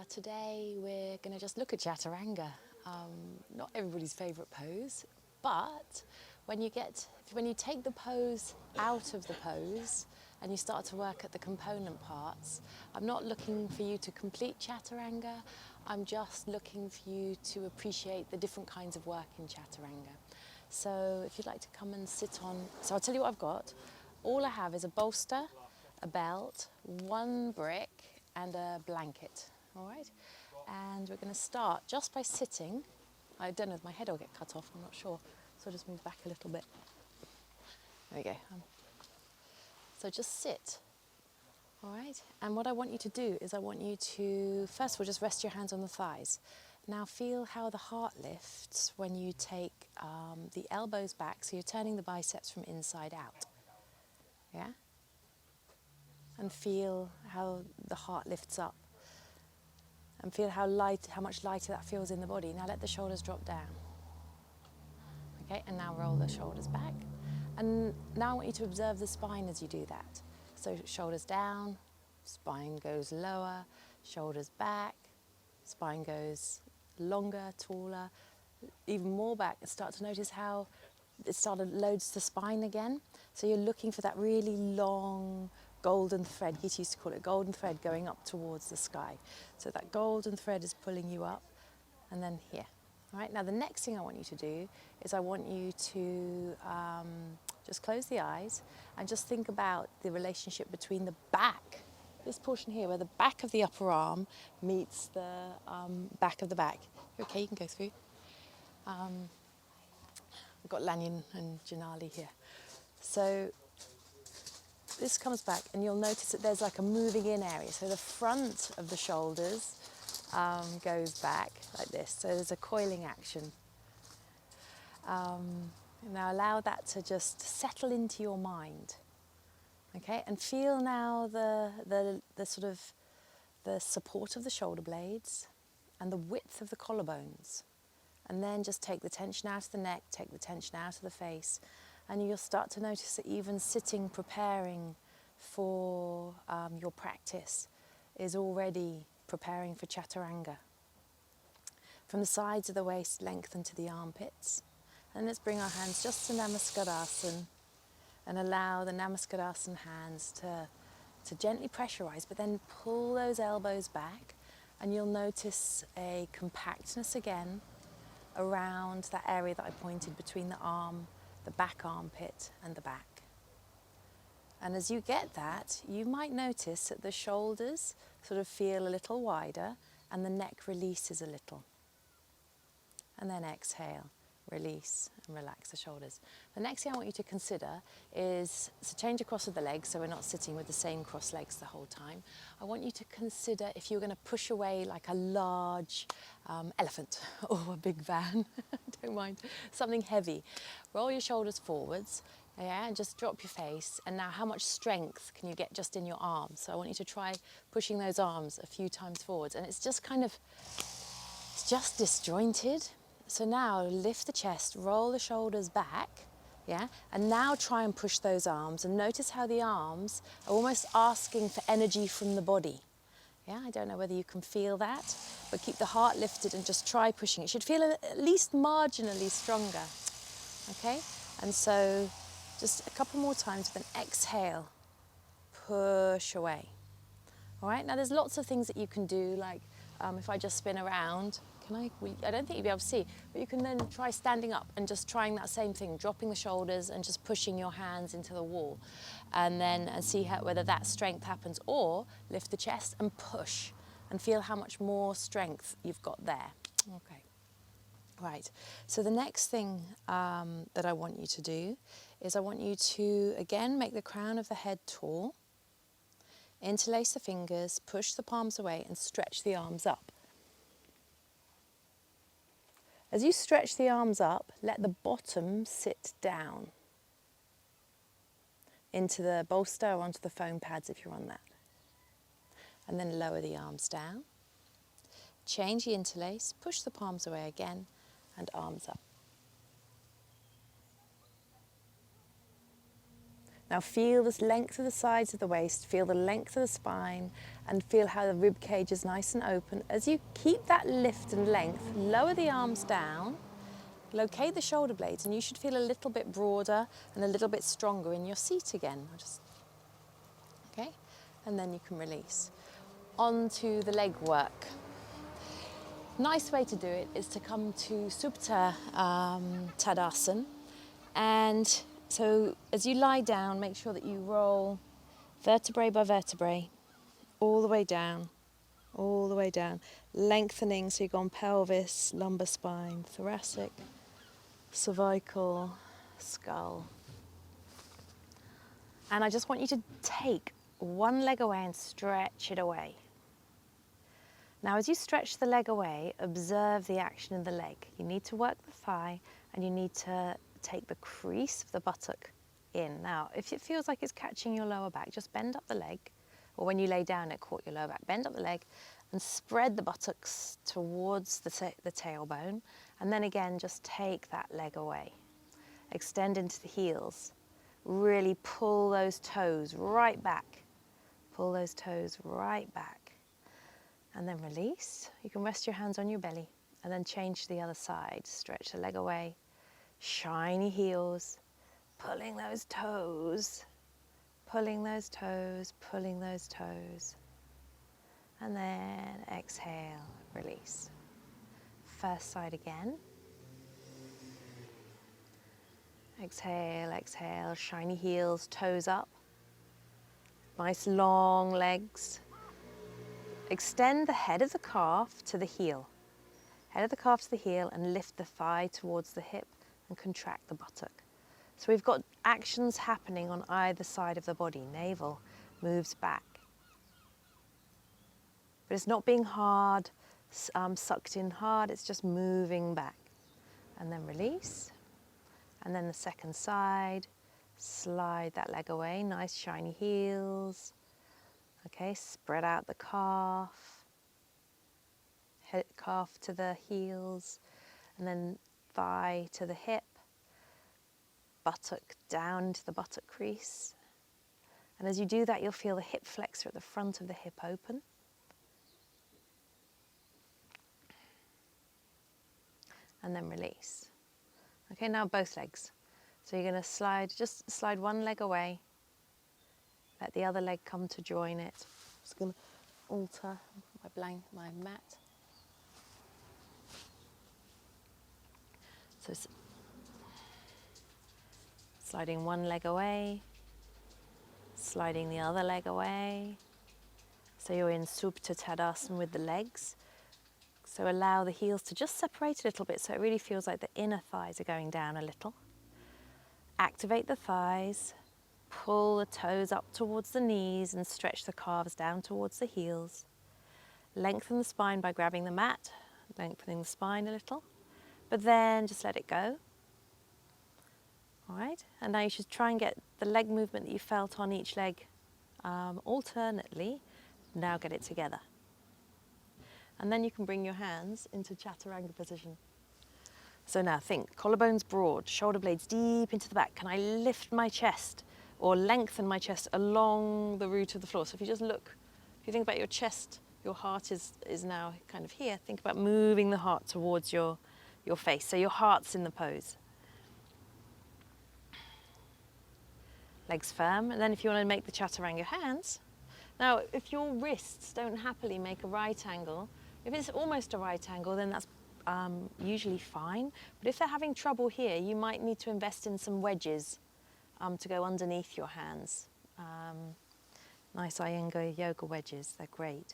Today we're going to just look at Chaturanga. Not everybody's favourite pose, but when you take the pose out of the pose and you start to work at the component parts, I'm not looking for you to complete Chaturanga, I'm just looking for you to appreciate the different kinds of work in Chaturanga. So if you'd like to come and sit on, so I'll tell you what I've got. All I have is a bolster, a belt, one brick and a blanket, all right? And we're going to start just by sitting. I don't know if my head will get cut off, I'm not sure. So I'll just move back a little bit. There we go. So just sit, all right? And what I want you to do is I want you to, first of all, just rest your hands on the thighs. Now feel how the heart lifts when you take the elbows back, so you're turning the biceps from inside out, yeah? And feel how the heart lifts up. And feel how much lighter that feels in the body. Now let the shoulders drop down. Okay, and now roll the shoulders back. And now I want you to observe the spine as you do that. So shoulders down, spine goes lower, shoulders back, spine goes longer, taller, even more back. And start to notice how it loads the spine again. So you're looking for that really long golden thread. He used to call it golden thread going up towards the sky. So that golden thread is pulling you up, and then here. All right, now the next thing I want you to do is I want you to just close the eyes and just think about the relationship between the back, this portion here where the back of the upper arm meets the back of the back. Okay, you can go through. We've got Lanyon and Janali here. So this comes back and you'll notice that there's like a moving in area. So the front of the shoulders goes back like this. So there's a coiling action. Now allow that to just settle into your mind. Okay, and feel now the sort of the support of the shoulder blades and the width of the collarbones. And then just take the tension out of the neck, take the tension out of the face, and you'll start to notice that even sitting, preparing for your practice is already preparing for Chaturanga. From the sides of the waist, lengthen to the armpits. And let's bring our hands just to Namaskarasan and allow the Namaskarasan hands to gently pressurize, but then pull those elbows back, and you'll notice a compactness again around that area that I pointed between the arm, the back armpit and the back. And as you get that, you might notice that the shoulders sort of feel a little wider and the neck releases a little. And then exhale, release and relax the shoulders. The next thing I want you to consider is to change across of the legs, so we're not sitting with the same cross legs the whole time. I want you to consider if you're going to push away like a large elephant or a big van, don't mind, something heavy. Roll your shoulders forwards, yeah, and just drop your face. And now how much strength can you get just in your arms? So I want you to try pushing those arms a few times forwards. And it's just it's just disjointed. So now lift the chest, roll the shoulders back, yeah? And now try and push those arms and notice how the arms are almost asking for energy from the body. Yeah, I don't know whether you can feel that, but keep the heart lifted and just try pushing. It should feel at least marginally stronger, okay? And so just a couple more times with an exhale, push away. All right, now there's lots of things that you can do, like if I just spin around, I don't think you'll be able to see, but you can then try standing up and just trying that same thing, dropping the shoulders and just pushing your hands into the wall, and then see whether that strength happens, or lift the chest and push and feel how much more strength you've got there. Okay, right. So the next thing that I want you to do is I want you to, again, make the crown of the head tall, interlace the fingers, push the palms away and stretch the arms up. As you stretch the arms up, let the bottom sit down into the bolster or onto the foam pads if you're on that. And then lower the arms down. Change the interlace, push the palms away again, and arms up. Now feel this length of the sides of the waist, feel the length of the spine, and feel how the rib cage is nice and open. As you keep that lift and length, lower the arms down, locate the shoulder blades, and you should feel a little bit broader and a little bit stronger in your seat again. Okay, and then you can release. On to the leg work. Nice way to do it is to come to Supta Tadasana, and so as you lie down, make sure that you roll vertebrae by vertebrae all the way down, all the way down, lengthening, so you've gone pelvis, lumbar spine, thoracic, cervical, skull. And I just want you to take one leg away and stretch it away. Now as you stretch the leg away, observe the action in the leg. You need to work the thigh and you need to take the crease of the buttock in. Now if it feels like it's catching your lower back, just bend up the leg, or when you lay down it caught your lower back, bend up the leg and spread the buttocks towards the tailbone, and then again just take that leg away. Extend into the heels. Really pull those toes right back. Pull those toes right back. And then release. You can rest your hands on your belly and then change to the other side. Stretch the leg away. Shiny heels. Pulling those toes. Pulling those toes. Pulling those toes. And then exhale, release. First side again. Exhale, exhale, shiny heels, toes up. Nice long legs. Extend the head of the calf to the heel. Head of the calf to the heel, and lift the thigh towards the hip and contract the buttock. So we've got actions happening on either side of the body. Navel moves back. But it's not being hard, sucked in hard, it's just moving back. And then release. And then the second side, slide that leg away, nice shiny heels. Okay, spread out the calf, head, calf to the heels, and then thigh to the hip, buttock down to the buttock crease. And as you do that, you'll feel the hip flexor at the front of the hip open. And then release. Okay, now both legs. So you're going to just slide one leg away. Let the other leg come to join it. I'm just going to alter my mat. So sliding one leg away, sliding the other leg away. So you're in Supta Tadasana with the legs. So allow the heels to just separate a little bit so it really feels like the inner thighs are going down a little. Activate the thighs, pull the toes up towards the knees and stretch the calves down towards the heels. Lengthen the spine by grabbing the mat, lengthening the spine a little, but then just let it go. All right, and now you should try and get the leg movement that you felt on each leg alternately. Now get it together. And then you can bring your hands into Chaturanga position. So now think, collarbones broad, shoulder blades deep into the back. Can I lift my chest or lengthen my chest along the root of the floor? So if you just look, if you think about your chest, your heart is now kind of here. Think about moving the heart towards your face. So your heart's in the pose. Legs firm. And then if you want to make the Chaturanga hands. Now, if your wrists don't happily make a right angle, if it's almost a right angle, then that's usually fine. But if they're having trouble here, you might need to invest in some wedges to go underneath your hands. Nice Iyengar Yoga wedges, they're great.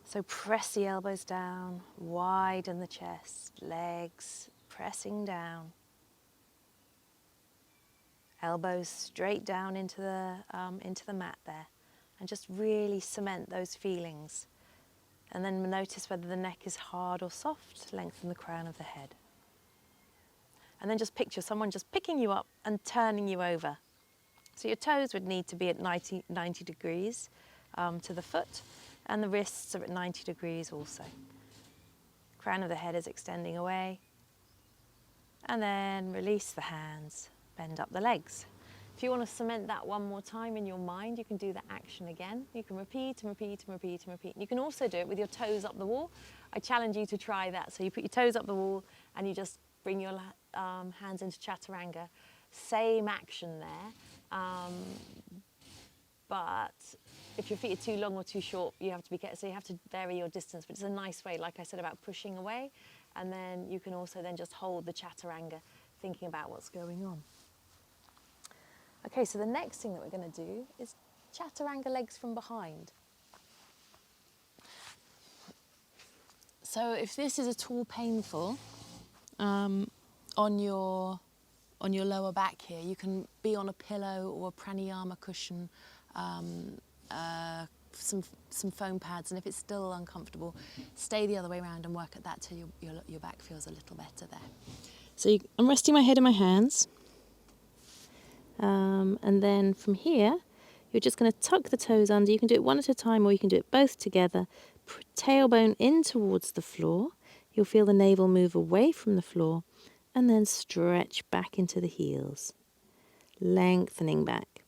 So press the elbows down, widen the chest, legs pressing down. Elbows straight down into the mat there. And just really cement those feelings. And then notice whether the neck is hard or soft. Lengthen the crown of the head. And then just picture someone just picking you up and turning you over. So your toes would need to be at 90 degrees to the foot, and the wrists are at 90 degrees also. Crown of the head is extending away. And then release the hands, bend up the legs. If you want to cement that one more time in your mind, you can do the action again. You can repeat and repeat and repeat and repeat. You can also do it with your toes up the wall. I challenge you to try that. So you put your toes up the wall and you just bring your hands into Chaturanga. Same action there. But if your feet are too long or too short, you have to be careful. So you have to vary your distance. But it's a nice way, like I said, about pushing away. And then you can also then just hold the Chaturanga, thinking about what's going on. Okay, so the next thing that we're going to do is Chaturanga legs from behind. So if this is at all painful on your lower back here, you can be on a pillow or a pranayama cushion, some foam pads, and if it's still uncomfortable, stay the other way around and work at that till your back feels a little better there. So I'm resting my head in my hands. And then from here, you're just going to tuck the toes under. You can do it one at a time or you can do it both together. Tailbone in towards the floor. You'll feel the navel move away from the floor and then stretch back into the heels, lengthening back.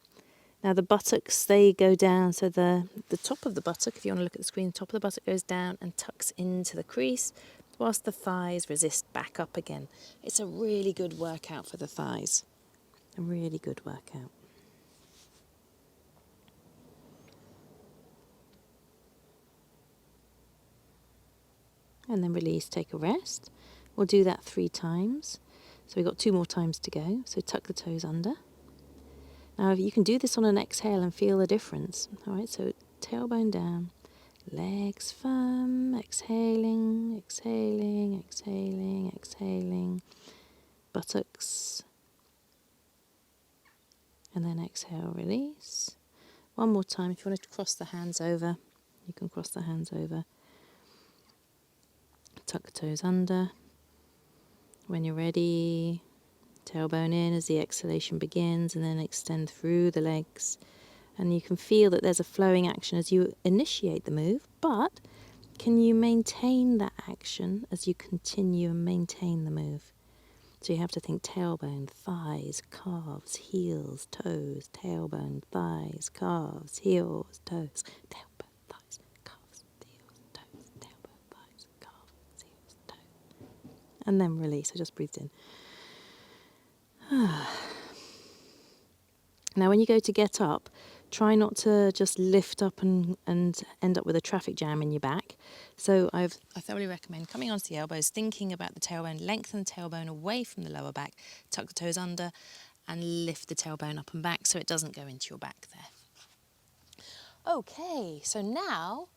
Now the buttocks, they go down, so the top of the buttock, if you want to look at the screen, the top of the buttock goes down and tucks into the crease, whilst the thighs resist back up again. It's a really good workout for the thighs. A really good workout. And then release, take a rest. We'll do that 3 times. So we've got 2 more times to go. So tuck the toes under. Now you can do this on an exhale and feel the difference. All right, so tailbone down, legs firm, exhaling, exhaling, exhaling, exhaling. Buttocks. And then exhale, release. One more time. If you want to cross the hands over, you can cross the hands over. Tuck the toes under. When you're ready, tailbone in as the exhalation begins, and then extend through the legs. And you can feel that there's a flowing action as you initiate the move, but can you maintain that action as you continue and maintain the move? So you have to think tailbone, thighs, calves, heels, toes, tailbone, thighs, calves, heels, toes, tailbone, thighs, calves, heels, toes, tailbone, thighs, calves, heels, toes. And then release. I just breathed in. Now when you go to get up, try not to just lift up and end up with a traffic jam in your back. So I thoroughly recommend coming onto the elbows, thinking about the tailbone, lengthen the tailbone away from the lower back, tuck the toes under and lift the tailbone up and back so it doesn't go into your back there. Okay, so now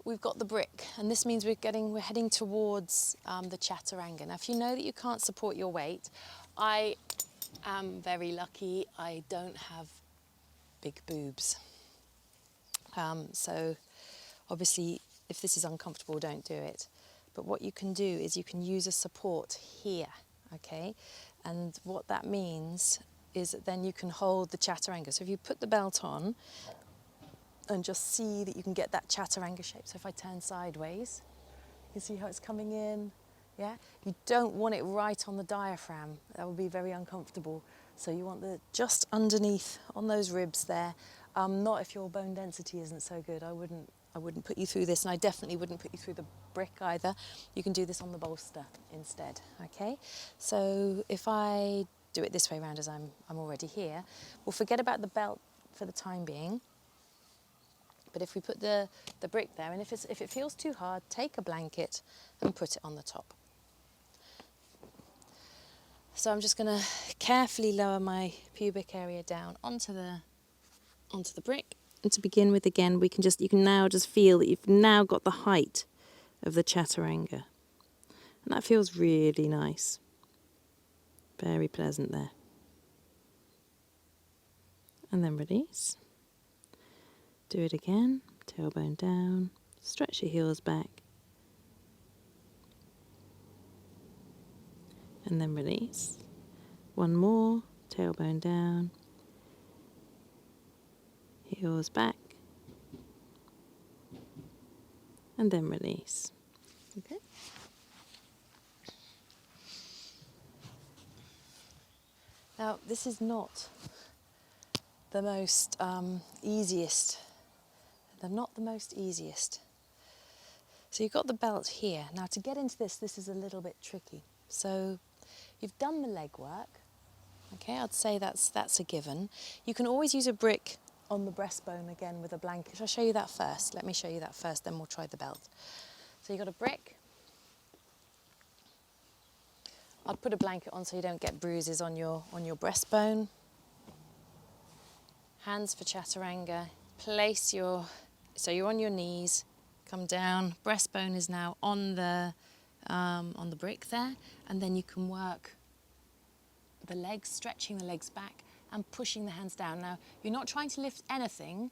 we've got the brick, and this means we're heading towards the Chaturanga. Now if you know that you can't support your weight, I am very lucky. I don't have big boobs. So obviously if this is uncomfortable, don't do it. But what you can do is you can use a support here, okay? And what that means is that then you can hold the Chaturanga. So if you put the belt on and just see that you can get that Chaturanga shape. So if I turn sideways, you can see how it's coming in. Yeah, you don't want it right on the diaphragm. That would be very uncomfortable. So you want the just underneath on those ribs there. Not if your bone density isn't so good. I wouldn't put you through this, and I definitely wouldn't put you through the brick either. You can do this on the bolster instead. Okay. So if I do it this way around as I'm already here, we'll forget about the belt for the time being. But if we put the brick there, and if it feels too hard, take a blanket and put it on the top. So I'm just going to carefully lower my pubic area down onto the brick. And to begin with, again, you can now just feel that you've now got the height of the Chaturanga. And that feels really nice. Very pleasant there. And then release. Do it again. Tailbone down. Stretch your heels back. And then release. One more, tailbone down, heels back, and then release. Okay. Now, this is not the most easiest. They're not the most easiest. So you've got the belt here. Now to get into this is a little bit tricky. So you've done the leg work. Okay, I'd say that's a given. You can always use a brick on the breastbone again with a blanket. Shall I show you that first? Let me show you that first, then we'll try the belt. So you've got a brick. I'd put a blanket on so you don't get bruises on your breastbone. Hands for Chaturanga. Place so you're on your knees. Come down. Breastbone is now on the brick there, and then you can work the legs, stretching the legs back and pushing the hands down. Now you're not trying to lift anything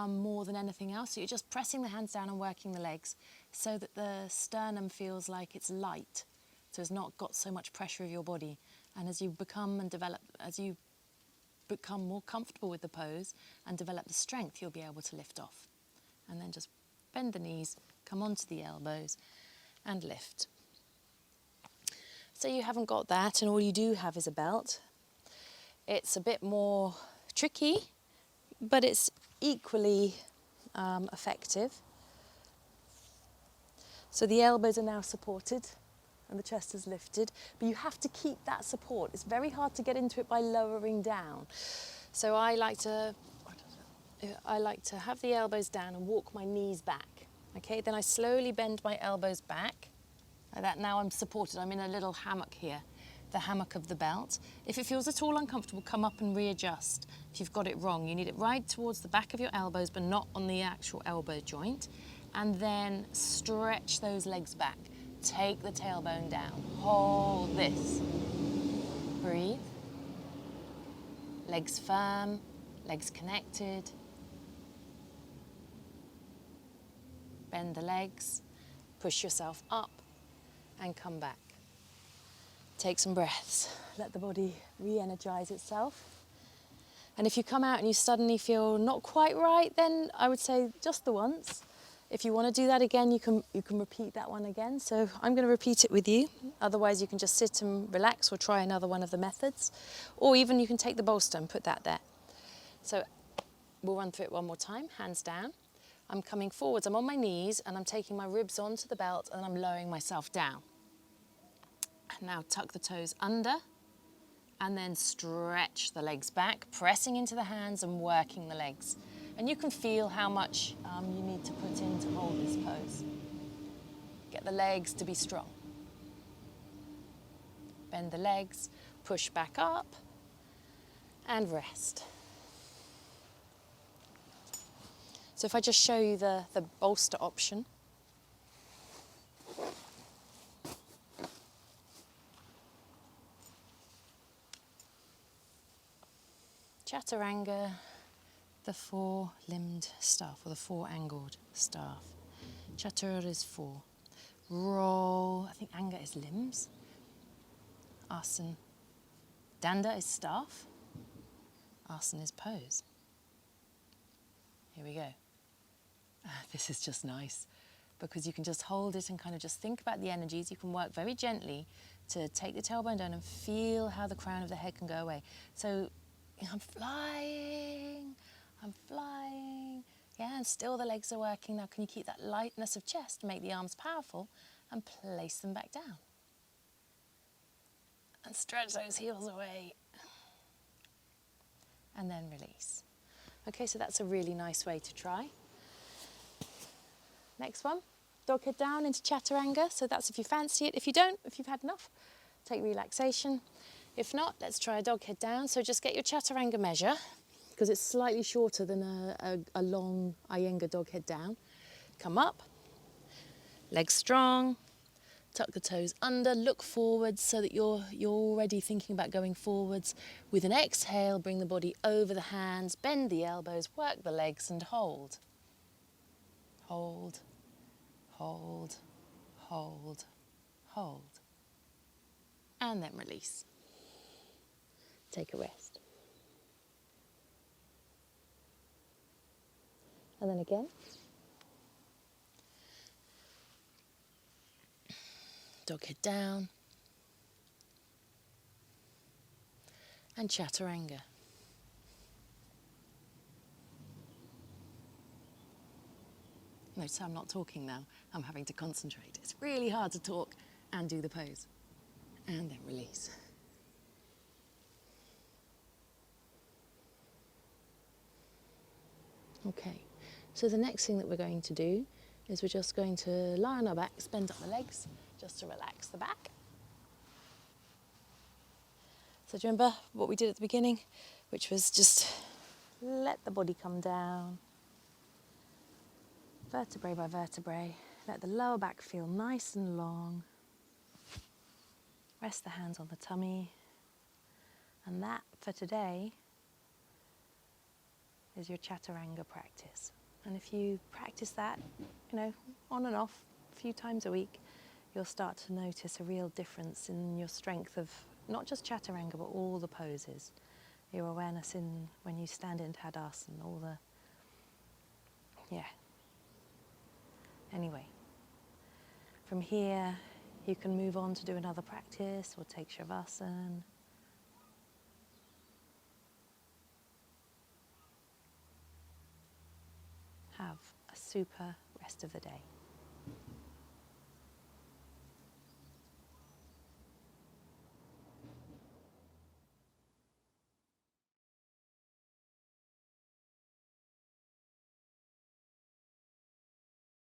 more than anything else. So you're just pressing the hands down and working the legs so that the sternum feels like it's light. So it's not got so much pressure of your body. And as you become more comfortable with the pose and develop the strength, you'll be able to lift off. And then just bend the knees, come onto the elbows and lift. So you haven't got that and all you do have is a belt. It's a bit more tricky, but it's equally effective. So the elbows are now supported and the chest is lifted, but you have to keep that support. It's very hard to get into it by lowering down. So I like to have the elbows down and walk my knees back. Okay, then I slowly bend my elbows back. Like that. Now I'm supported. I'm in a little hammock here, the hammock of the belt. If it feels at all uncomfortable, come up and readjust. If you've got it wrong, you need it right towards the back of your elbows, but not on the actual elbow joint. And then stretch those legs back. Take the tailbone down. Hold this. Breathe. Legs firm, legs connected. Bend the legs, push yourself up and come back. Take some breaths. Let the body re-energize itself. And if you come out and you suddenly feel not quite right, then I would say just the once. If you want to do that again, you can repeat that one again. So I'm going to repeat it with you. Otherwise, you can just sit and relax or try another one of the methods. Or even you can take the bolster and put that there. So we'll run through it one more time. Hands down. I'm coming forwards. I'm on my knees and I'm taking my ribs onto the belt and I'm lowering myself down. And now tuck the toes under and then stretch the legs back, pressing into the hands and working the legs. And you can feel how much you need to put in to hold this pose. Get the legs to be strong. Bend the legs, push back up, and rest. So if I just show you the bolster option. Chaturanga, the four-limbed staff, or the four-angled staff. Chatur is four. Roll, I think Anga is limbs. Asana. Danda is staff. Asana is pose. Here we go. This is just nice because you can just hold it and kind of just think about the energies. You can work very gently to take the tailbone down and feel how the crown of the head can go away. So I'm flying. Yeah, and still the legs are working. Now can you keep that lightness of chest, make the arms powerful and place them back down. And stretch those heels away. And then release. Okay, so that's a really nice way to try. Next one, dog head down into Chaturanga. So that's if you fancy it. If you don't, if you've had enough, take relaxation. If not, let's try a dog head down. So just get your Chaturanga measure because it's slightly shorter than a long Iyengar dog head down. Come up, legs strong, tuck the toes under, look forwards so that you're already thinking about going forwards. With an exhale, bring the body over the hands, bend the elbows, work the legs and hold. Hold, hold, hold, hold. And then release. Take a rest. And then again. Dog head down. And Chaturanga. Notice I'm not talking now. I'm having to concentrate. It's really hard to talk and do the pose. And then release. Okay, so the next thing that we're going to do is we're just going to lie on our backs, bend up the legs, just to relax the back. So do you remember what we did at the beginning, which was just let the body come down, vertebrae by vertebrae, let the lower back feel nice and long, rest the hands on the tummy, and that for today is your Chaturanga practice. And if you practice that, on and off a few times a week, you'll start to notice a real difference in your strength of not just Chaturanga, but all the poses. Your awareness in when you stand in Tadasana, all the, Anyway, from here, you can move on to do another practice or take Shavasana. Have a super rest of the day.